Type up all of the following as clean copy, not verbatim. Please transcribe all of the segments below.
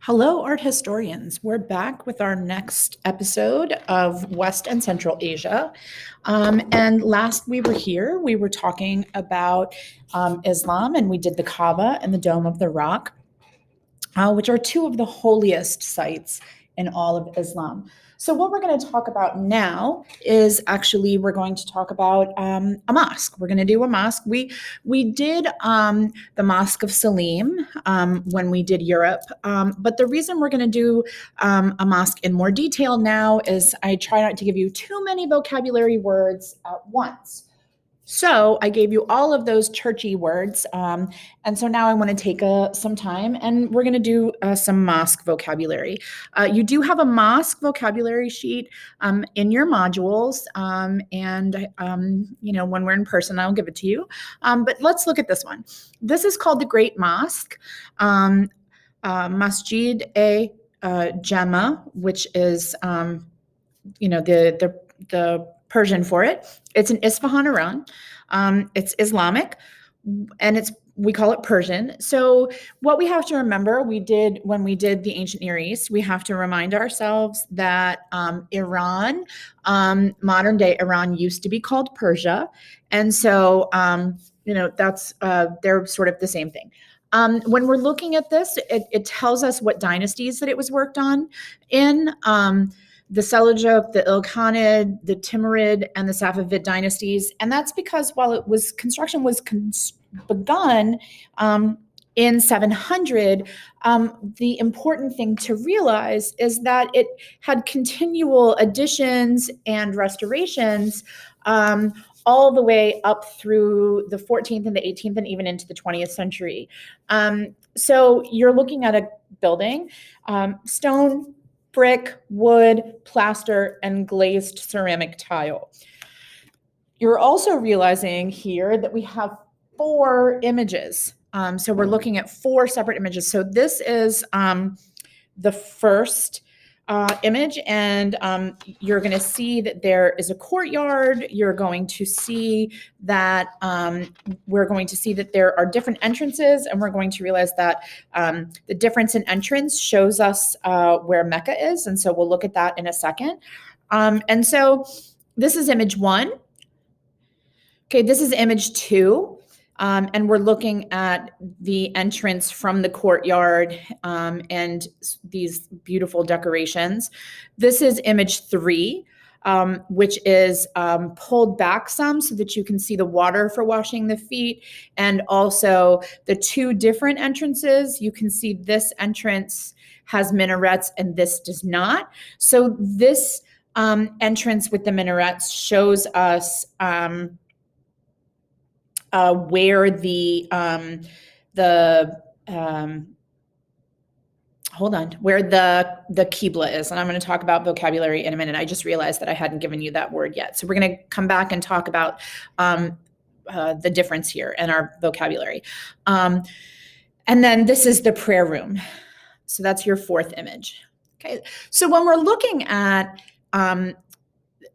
Hello, art historians. We're back with our next episode of West and Central Asia. And last we were here, we were talking about Islam, and we did the Kaaba and the Dome of the Rock, which are two of the holiest sites in all of Islam. So, what we're going to talk about now is actually we're going to talk about a mosque. We're going to do a mosque. We did the Mosque of Salim when we did Europe, but the reason we're going to do a mosque in more detail now is I try not to give you too many vocabulary words at once. So I gave you all of those churchy words. And so now I want to take some time and we're going to do some mosque vocabulary. You do have a mosque vocabulary sheet in your modules. When we're in person, I'll give it to you. But let's look at this one. This is called the Great Mosque, Masjid Jama, which is, the Persian for it. It's in Isfahan, Iran. It's Islamic, and we call it Persian. So what we have to remember, when we did the ancient Near East, we have to remind ourselves that Iran, modern day Iran, used to be called Persia, and so that's they're sort of the same thing. When we're looking at this, it tells us what dynasties that it was worked on in. The Seljuk, the Ilkhanid, the Timurid, and the Safavid dynasties. And that's because while construction was begun in 700, the important thing to realize is that it had continual additions and restorations all the way up through the 14th and the 18th and even into the 20th century. So you're looking at a building, stone, brick, wood, plaster, and glazed ceramic tile. You're also realizing here that we have 4 images. So we're looking at 4 separate images. So this is the first image, and you're going to see that there is a courtyard. You're going to see that we're going to see that there are different entrances, and we're going to realize that the difference in entrance shows us where Mecca is, and so we'll look at that in a second. And so this is image 1. Okay, this is image 2. And we're looking at the entrance from the courtyard and these beautiful decorations. This is image 3, which is pulled back some so that you can see the water for washing the feet, and also the 2 different entrances. You can see this entrance has minarets and this does not. So this entrance with the minarets shows us where the Qibla is. And I'm going to talk about vocabulary in a minute. I just realized that I hadn't given you that word yet. So we're going to come back and talk about the difference here in our vocabulary. And then this is the prayer room. So that's your 4th image. Okay. So when we're looking at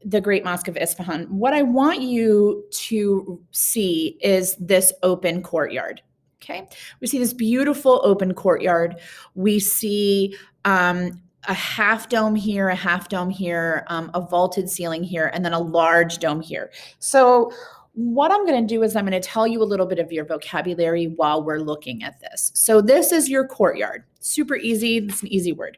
the Great Mosque of Isfahan, what I want you to see is this open courtyard. Okay, we see this beautiful open courtyard. We see a half dome here, a vaulted ceiling here, and then a large dome here. So what I'm going to do is I'm going to tell you a little bit of your vocabulary while we're looking at this. So this is your courtyard. Super easy. It's an easy word.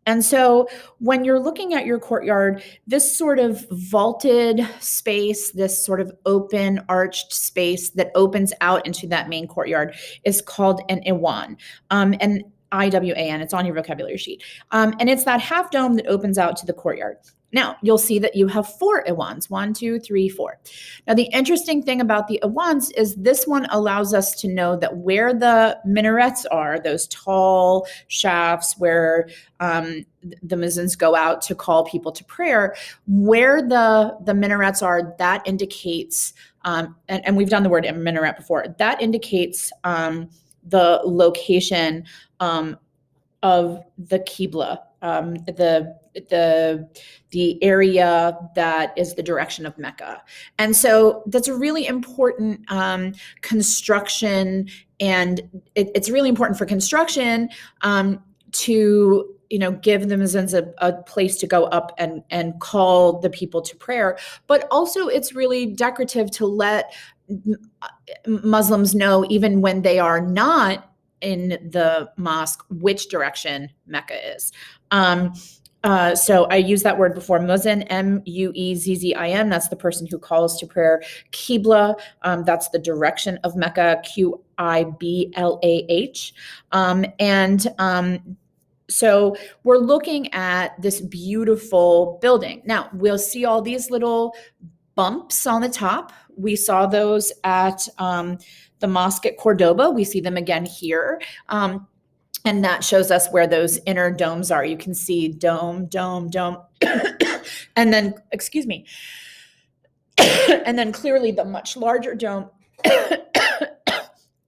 And so when you're looking at your courtyard, this sort of vaulted space, this sort of open arched space that opens out into that main courtyard is called an Iwan, an IWAN. It's on your vocabulary sheet. And it's that half dome that opens out to the courtyard. Now, you'll see that you have 4 Iwans, 1, 2, 3, 4. Now, the interesting thing about the Iwans is this one allows us to know that where the minarets are, those tall shafts where the muezzins go out to call people to prayer, where the minarets are, that indicates, and we've done the word minaret before, that indicates the location of the Qibla, the area that is the direction of Mecca. And so that's a really important construction And it's really important for construction to give the Muslims a place to go up and call the people to prayer. But also it's really decorative to let Muslims know, even when they are not in the mosque, which direction Mecca is. So I used that word before, Muezzin, Muezzin. That's the person who calls to prayer. Qibla, that's the direction of Mecca, Qiblah. So we're looking at this beautiful building. Now, we'll see all these little bumps on the top. We saw those at the mosque at Cordoba. We see them again here. And that shows us where those inner domes are. You can see dome, dome, dome. And then, excuse me. And then clearly the much larger dome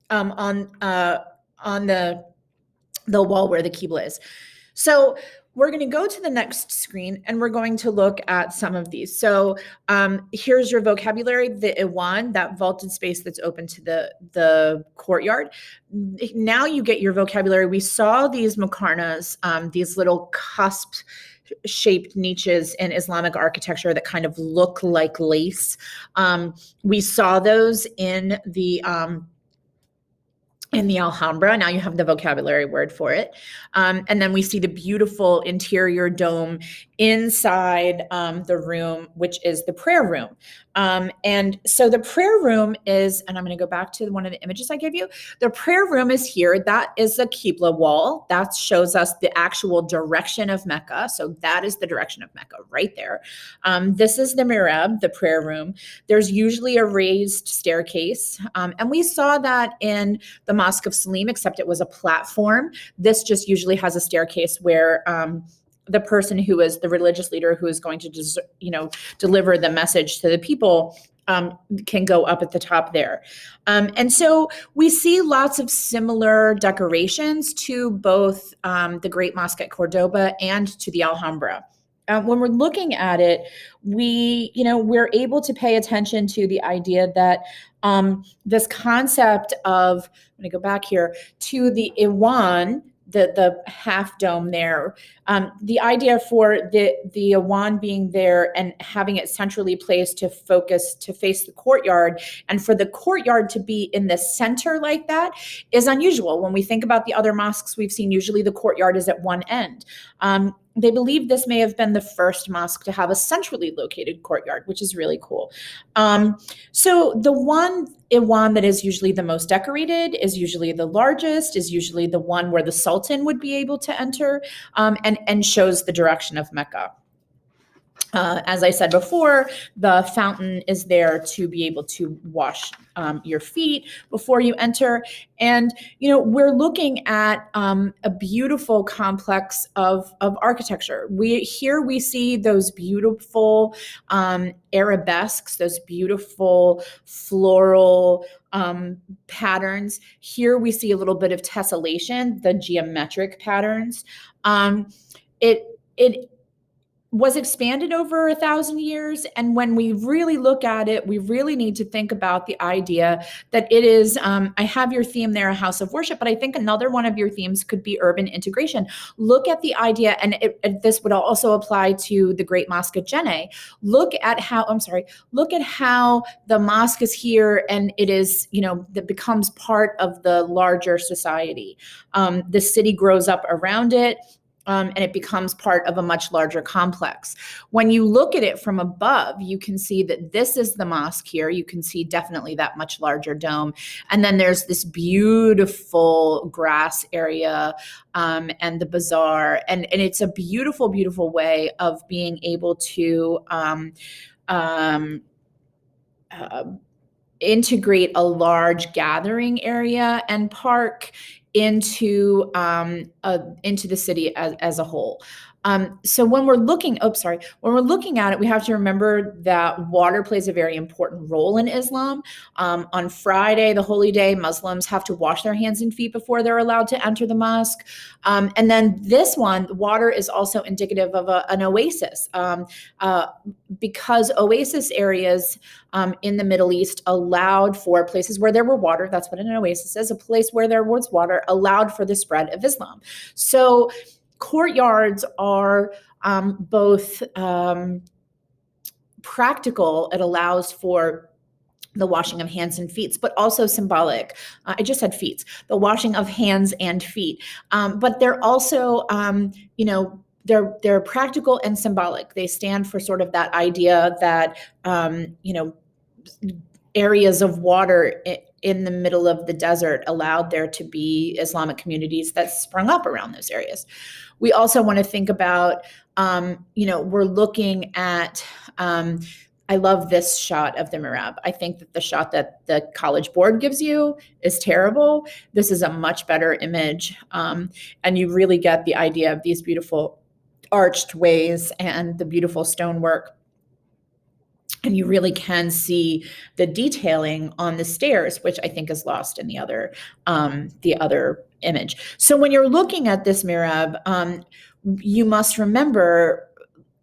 on the wall where the Qibla is. So we're going to go to the next screen and we're going to look at some of these. So here's your vocabulary, the Iwan, that vaulted space that's open to the courtyard. Now you get your vocabulary. We saw these muqarnas, these little cusp shaped niches in Islamic architecture that kind of look like lace. We saw those in the Alhambra. Now you have the vocabulary word for it. And then we see the beautiful interior dome inside the room, which is the prayer room. And so the prayer room is, and I'm going to go back to one of the images I gave you. The prayer room is here. That is the Qibla wall. That shows us the actual direction of Mecca. So that is the direction of Mecca right there. This is the mihrab, the prayer room. There's usually a raised staircase. And we saw that in the Mosque of Salim, except it was a platform. This just usually has a staircase where the person who is the religious leader who is going to deliver the message to the people can go up at the top there. And so we see lots of similar decorations to both the Great Mosque at Cordoba and to the Alhambra. When we're looking at it, we're able to pay attention to the idea that this concept of, I'm going to go back here to the Iwan, the half dome there, the idea for the Iwan being there and having it centrally placed to face the courtyard, and for the courtyard to be in the center like that is unusual. When we think about the other mosques we've seen, usually the courtyard is at one end. They believe this may have been the first mosque to have a centrally located courtyard, which is really cool. So the one Iwan that is usually the most decorated, is usually the largest, is usually the one where the Sultan would be able to enter, and shows the direction of Mecca. As I said before, the fountain is there to be able to wash your feet before you enter. And, we're looking at a beautiful complex of architecture. We see those beautiful arabesques, those beautiful floral patterns. Here we see a little bit of tessellation, the geometric patterns. It was expanded over 1,000 years. And when we really look at it, we really need to think about the idea that it is, I have your theme there, a house of worship, but I think another one of your themes could be urban integration. Look at the idea, and this would also apply to the Great Mosque at Jenne. Look at how the mosque is here and it is, that becomes part of the larger society. The city grows up around it. And it becomes part of a much larger complex. When you look at it from above, you can see that this is the mosque here. You can see definitely that much larger dome. And then there's this beautiful grass area and the bazaar. And it's a beautiful, beautiful way of being able to integrate a large gathering area and park into the city as a whole. So when we're looking, when we're looking at it, we have to remember that water plays a very important role in Islam. On Friday, the holy day, Muslims have to wash their hands and feet before they're allowed to enter the mosque. And then this one, water is also indicative of an oasis, because oasis areas in the Middle East allowed for places where there were water. That's what an oasis is, a place where there was water, allowed for the spread of Islam. So courtyards are both practical. It allows for the washing of hands and feet, but also symbolic. I just said feet, the washing of hands and feet. But they're also, they're practical and symbolic. They stand for sort of that idea that, areas of water in the middle of the desert allowed there to be Islamic communities that sprung up around those areas. We also want to think about, we're looking at, I love this shot of the mihrab. I think that the shot that the College Board gives you is terrible. This is a much better image. And you really get the idea of these beautiful arched ways and the beautiful stonework. And you really can see the detailing on the stairs, which I think is lost in the other image. So when you're looking at this mihrab, you must remember,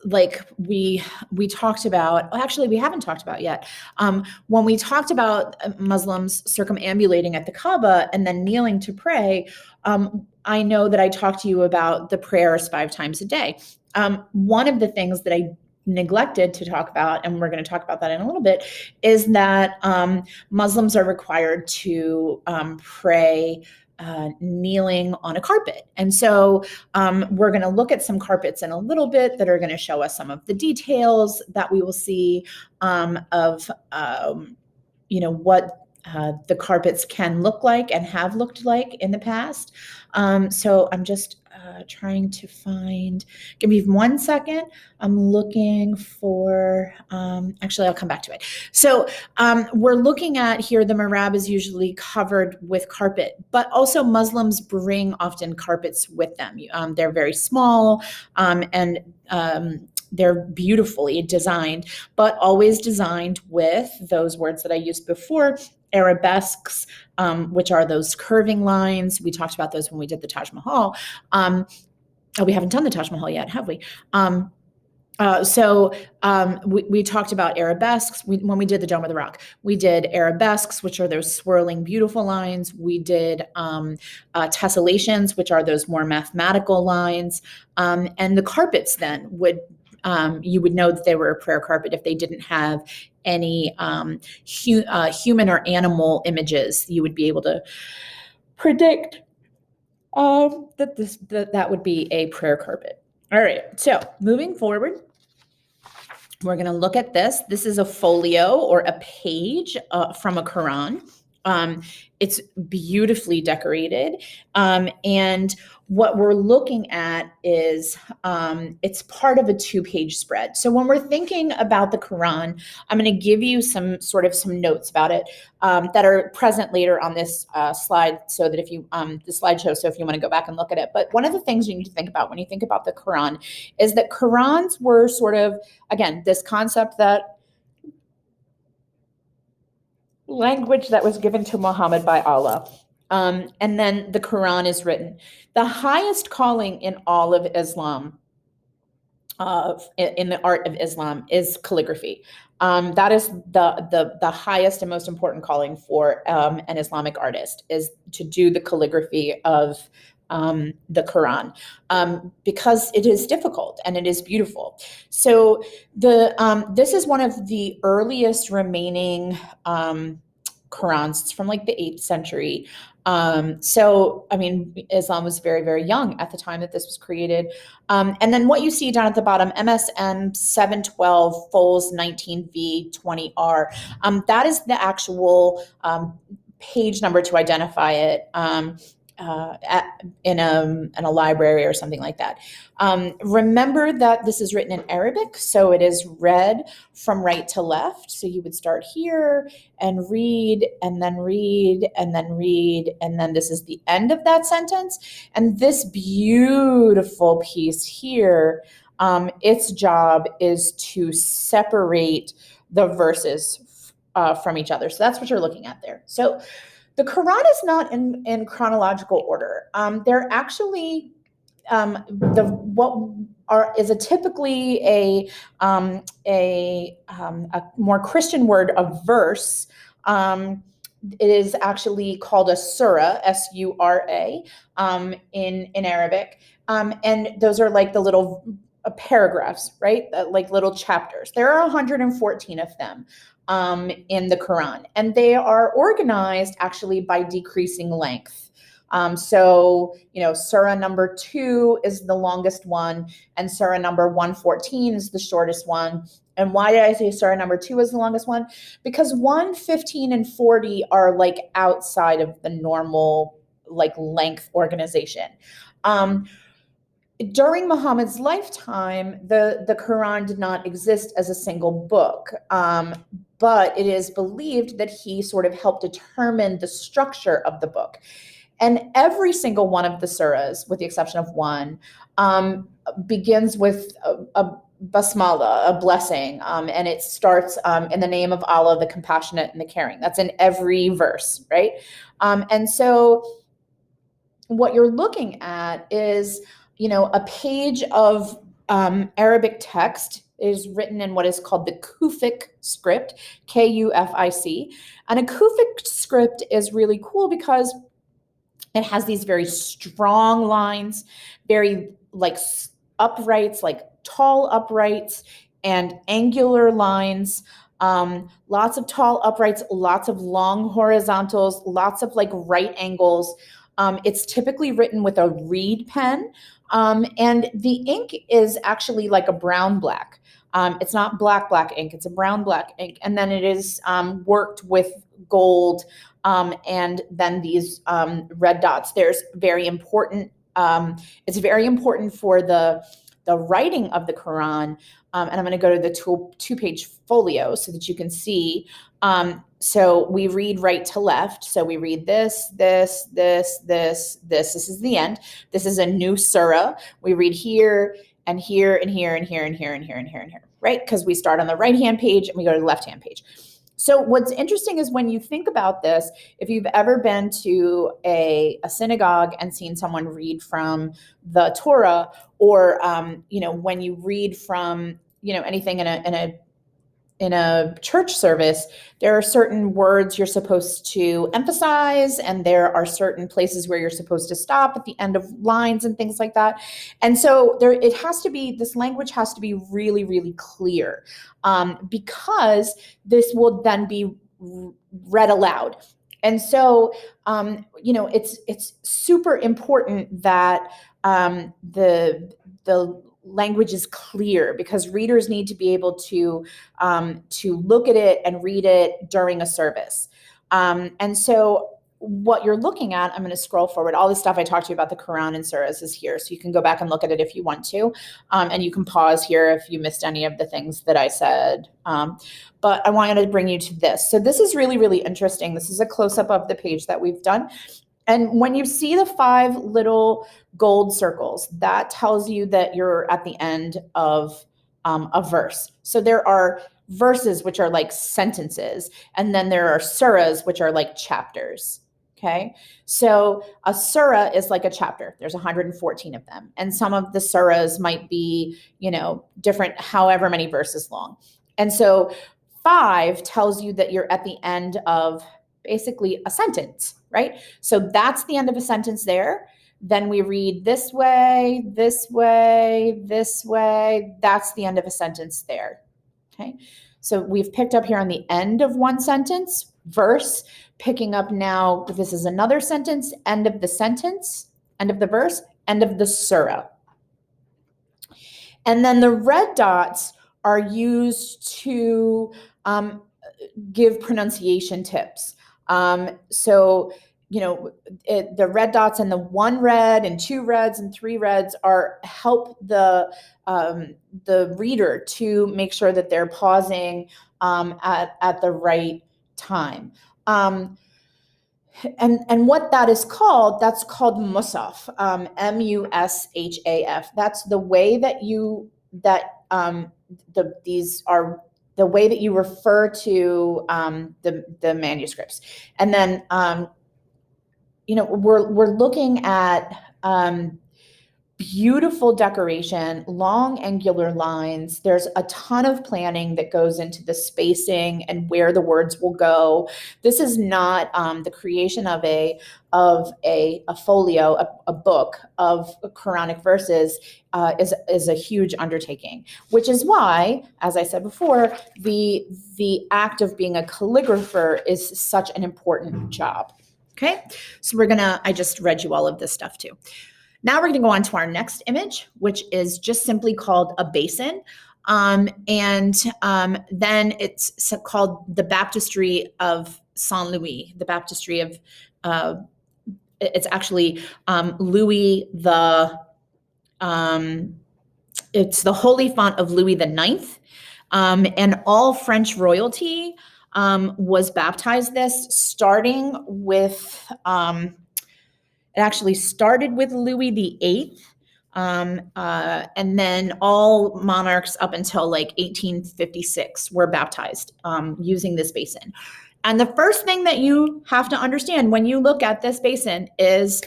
like we talked about, actually we haven't talked about yet. When we talked about Muslims circumambulating at the Kaaba and then kneeling to pray, I know that I talked to you about the prayers 5 times a day. One of the things that I neglected to talk about, and we're going to talk about that in a little bit, is that Muslims are required to pray kneeling on a carpet. And so we're going to look at some carpets in a little bit that are going to show us some of the details that we will see of what the carpets can look like and have looked like in the past. So I'm just trying to find, give me 1 second. I'm looking for, actually, I'll come back to it. So we're looking at here, the mihrab is usually covered with carpet, but also Muslims bring often carpets with them. They're very small and they're beautifully designed, but always designed with those words that I used before, arabesques, which are those curving lines. We talked about those when we did the Taj Mahal. We haven't done the Taj Mahal yet, have we? So we talked about arabesques when we did the Dome of the Rock. We did arabesques, which are those swirling, beautiful lines. We did tessellations, which are those more mathematical lines. And the carpets then would, you would know that they were a prayer carpet if they didn't have any human or animal images. You would be able to predict that would be a prayer carpet. All right, so moving forward, we're going to look at this. This is a folio or a page from a Quran. It's beautifully decorated. And what we're looking at is it's part of a 2-page spread. So when we're thinking about the Quran, I'm going to give you some notes about it that are present later on this slide, so that if you, the slideshow, so if you want to go back and look at it. But one of the things you need to think about when you think about the Quran is that Qurans were sort of, again, this concept that language that was given to Muhammad by Allah. And then the Quran is written. The highest calling in all of Islam, in the art of Islam, is calligraphy. That is the highest and most important calling for an Islamic artist, is to do the calligraphy of the Quran, because it is difficult and it is beautiful. So this is one of the earliest remaining Qurans. It's from like the 8th century. So, I mean, Islam was very, very young at the time that this was created. And then what you see down at the bottom, MSM 712 Foles 19V 20R, that is the actual page number to identify it. in a library or something like that. Remember that this is written in Arabic, so it is read from right to left. So you would start here and read, and then read, and then read, and then this is the end of that sentence. And this beautiful piece here, its job is to separate the verses from each other. So that's what you're looking at there. So the Quran is not in chronological order. They're actually is a typically a more Christian word, a verse. It is actually called a surah, S-U-R-A, in Arabic, and those are like the little paragraphs, right? Like little chapters. There are 114 of them in the Quran, and they are organized actually by decreasing length. So, Surah number 2 is the longest one, and Surah number 114 is the shortest one. And why did I say Surah number 2 is the longest one? Because 115 and 40 are like outside of the normal like length organization. During Muhammad's lifetime, the Quran did not exist as a single book, but it is believed that he sort of helped determine the structure of the book. And every single one of the surahs, with the exception of one, begins with a basmala, a blessing, and it starts in the name of Allah, the compassionate and the caring. That's in every verse, right? And so what you're looking at is, a page of Arabic text is written in what is called the Kufic script, Kufic. And a Kufic script is really cool because it has these very strong lines, very like uprights, like tall uprights and angular lines, lots of tall uprights, lots of long horizontals, lots of like right angles. It's typically written with a reed pen, and the ink is actually like a brown black. It's not black ink, it's a brown black ink. And then it is worked with gold, and then these red dots. There's very important, it's very important for the writing of the Quran. And I'm going to go to the two-page folio so that you can see. So we read right to left. So we read this. This is the end. This is a new surah. We read here and here and here and here and here and here and here and here, right? Because we start on the right-hand page and we go to the left-hand page. So what's interesting is when you think about this, if you've ever been to a synagogue and seen someone read from the Torah, or when you read from anything in a church service, there are certain words you're supposed to emphasize, and there are certain places where you're supposed to stop at the end of lines and things like that. And so this language has to be really, really clear, because this will then be read aloud. And so, it's super important that the language is clear, because readers need to be able to look at it and read it during a service. And so what you're looking at, I'm going to scroll forward. All the stuff I talked to you about the Quran and surahs is here. So you can go back and look at it if you want to. And you can pause here if you missed any of the things that I said. But I wanted to bring you to this. So this is really, really interesting. This is a close-up of the page that we've done. And when you see the 5 little gold circles, that tells you that you're at the end of a verse. So there are verses, which are like sentences, and then there are surahs, which are like chapters. Okay, so a surah is like a chapter. There's 114 of them, and some of the surahs might be, different, however many verses long. And so 5 tells you that you're at the end of basically a sentence, right? So that's the end of a sentence there. Then we read this way, this way, this way. That's the end of a sentence there. Okay, so we've picked up here on the end of one sentence, verse, picking up now, this is another sentence, end of the sentence, end of the verse, end of the surah. And then the red dots are used to give pronunciation tips. So the red dots and the 1 red and 2 reds and 3 reds help the reader to make sure that they're pausing at the right time. And what that is called, that's called Musaf, Mushaf. That's the way that these are the way that you refer to the manuscripts. And then we're looking at beautiful decoration, long angular lines. There's a ton of planning that goes into the spacing and where the words will go. This is not the creation of a folio, a book of Quranic verses is a huge undertaking, which is why, as I said before, the act of being a calligrapher is such an important job. Okay, so I just read you all of this stuff too. Now we're going to go on to our next image, which is just simply called a basin. And then it's called the Baptistry of Saint Louis, the Baptistry of, it's actually Louis it's the holy font of Louis IX. And all French royalty was baptized starting with, it actually started with Louis VIII, and then all monarchs up until like 1856 were baptized using this basin. And the first thing that you have to understand when you look at this basin is,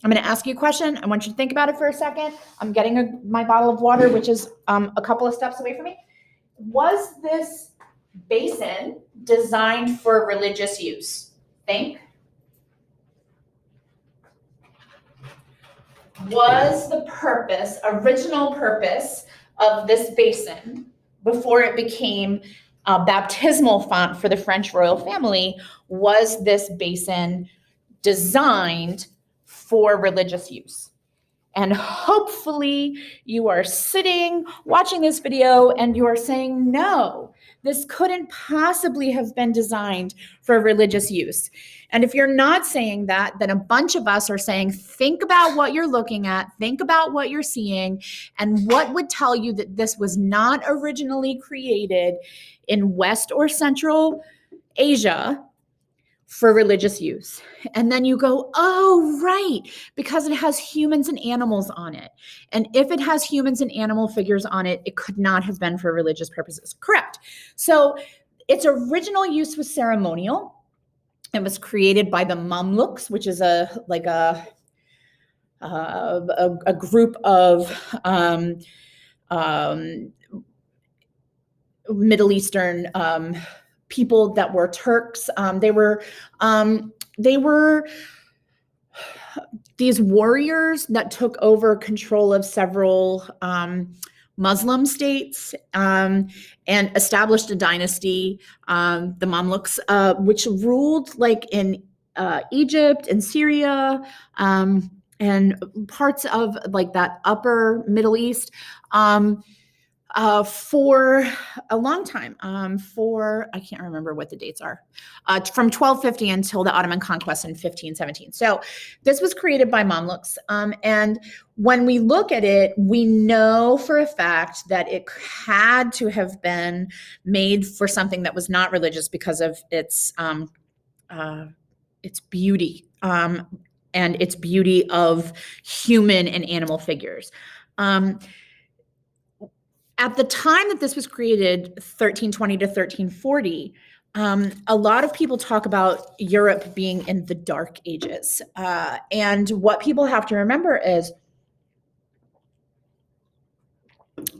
I'm going to ask you a question. I want you to think about it for a second. I'm getting my bottle of water, which is a couple of steps away from me. Was this basin designed for religious use? Think. Was the original purpose of this basin, before it became a baptismal font for the French royal family, was this basin designed for religious use? And hopefully you are sitting watching this video and you are saying, no, this couldn't possibly have been designed for religious use. And if you're not saying that, then a bunch of us are saying, think about what you're looking at, think about what you're seeing, and what would tell you that this was not originally created in West or Central Asia for religious use. And then you go, oh, right, because it has humans and animals on it. And if it has humans and animal figures on it, it could not have been for religious purposes. Correct. So its original use was ceremonial. It was created by the Mamluks, which is a group of Middle Eastern people that were Turks. They were these warriors that took over control of several Muslim states and established a dynasty, the Mamluks, which ruled like in Egypt and Syria and parts of like that upper Middle East for a long time, I can't remember what the dates are, from 1250 until the Ottoman conquest in 1517. So this was created by Mamluks. And when we look at it, we know for a fact that it had to have been made for something that was not religious because of its beauty and its beauty of human and animal figures. At the time that this was created, 1320 to 1340, a lot of people talk about Europe being in the Dark Ages. And what people have to remember is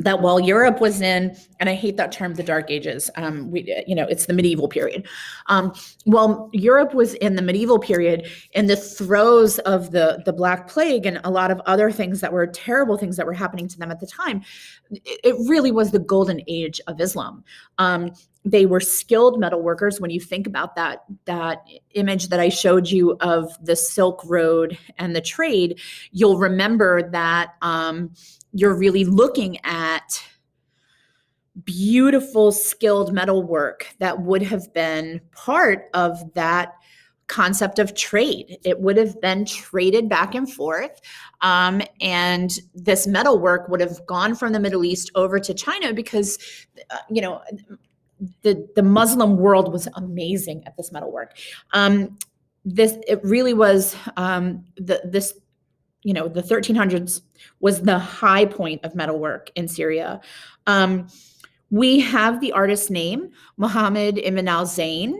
that while Europe was in, and I hate that term, the Dark Ages, it's the medieval period. While Europe was in the medieval period, in the throes of the Black Plague and a lot of other things that were terrible things that were happening to them at the time, it really was the golden age of Islam. They were skilled metal workers. When you think about that image that I showed you of the Silk Road and the trade, you'll remember that you're really looking at beautiful, skilled metal work that would have been part of that concept of trade. It would have been traded back and forth. And this metalwork would have gone from the Middle East over to China because, the Muslim world was amazing at this metalwork. It really was the 1300s was the high point of metalwork in Syria. We have the artist's name, Muhammad ibn al-Zayn,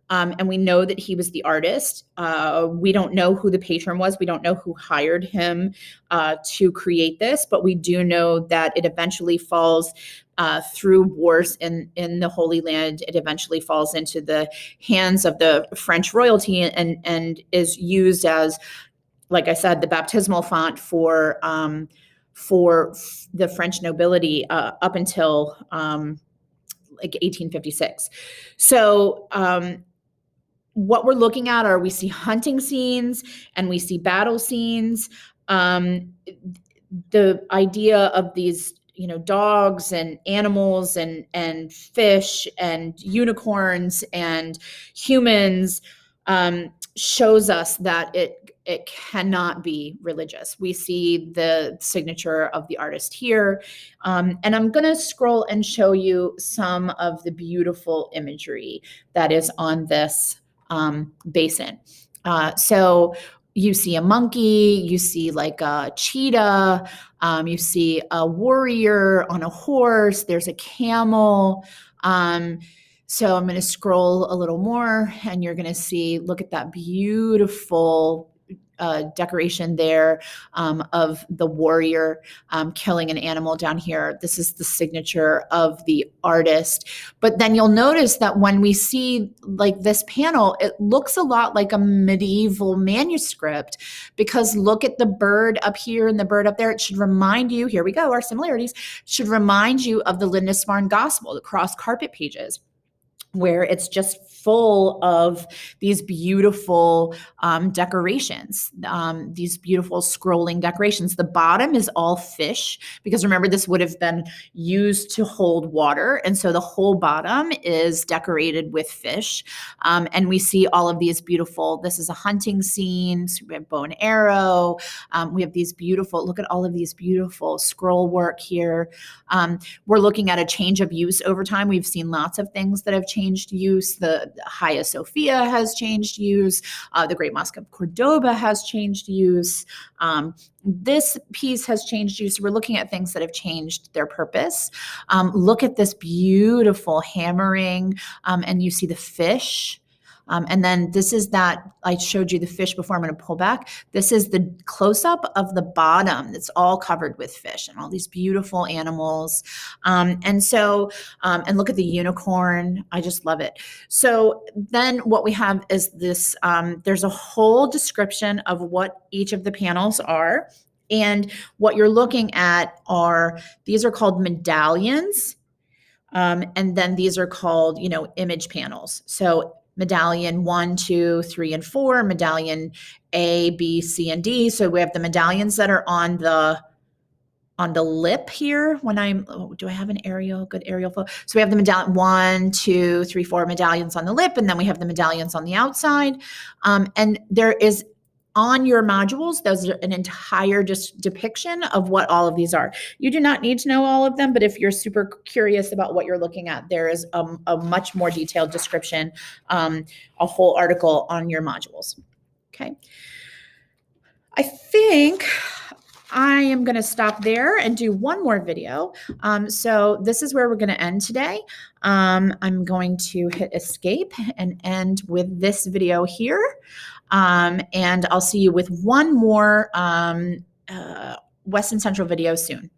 and we know that he was the artist. We don't know who the patron was. We don't know who hired him to create this, but we do know that it eventually falls through wars in the Holy Land. It eventually falls into the hands of the French royalty and is used as, like I said, the baptismal font for the French nobility up until like 1856. So what we're looking at are, we see hunting scenes and we see battle scenes. The idea of these, dogs and animals and fish and unicorns and humans shows us that it cannot be religious. We see the signature of the artist here. And I'm going to scroll and show you some of the beautiful imagery that is on this basin. So you see a monkey, you see like a cheetah, you see a warrior on a horse, there's a camel. So I'm going to scroll a little more and you're going to see, look at that beautiful decoration there of the warrior killing an animal down here. This is the signature of the artist. But then you'll notice that when we see like this panel, it looks a lot like a medieval manuscript, because look at the bird up here and the bird up there. It should remind you, here we go, our similarities, should remind you of the Lindisfarne Gospel, the cross carpet pages, where it's just full of these beautiful decorations, these beautiful scrolling decorations. The bottom is all fish, because remember, this would have been used to hold water. And so the whole bottom is decorated with fish. And we see all of these beautiful, this is a hunting scene, so we have bow and arrow. We have these beautiful, look at all of these beautiful scroll work here. We're looking at a change of use over time. We've seen lots of things that have changed use. The Hagia Sophia has changed use. The Great Mosque of Cordoba has changed use. This piece has changed use. We're looking at things that have changed their purpose. Look at this beautiful hammering, and you see the fish. And then this is that, I showed you the fish before, I'm going to pull back. This is the close-up of the bottom that's all covered with fish and all these beautiful animals. And look at the unicorn. I just love it. So then what we have is this, there's a whole description of what each of the panels are. And what you're looking at are, these are called medallions. And then these are called, image panels. So medallion 1, 2, 3, and 4, medallion A, B, C, and D. So we have the medallions that are on the lip here. Do I have an aerial, good aerial flow? So we have the medallion 1, 2, 3, 4 medallions on the lip, and then we have the medallions on the outside. And there is, on your modules, there's an entire depiction of what all of these are. You do not need to know all of them, but if you're super curious about what you're looking at, there is a much more detailed description, a whole article on your modules. Okay. I think I am going to stop there and do one more video. So this is where we're going to end today. I'm going to hit escape and end with this video here. And I'll see you with one more West and Central video soon.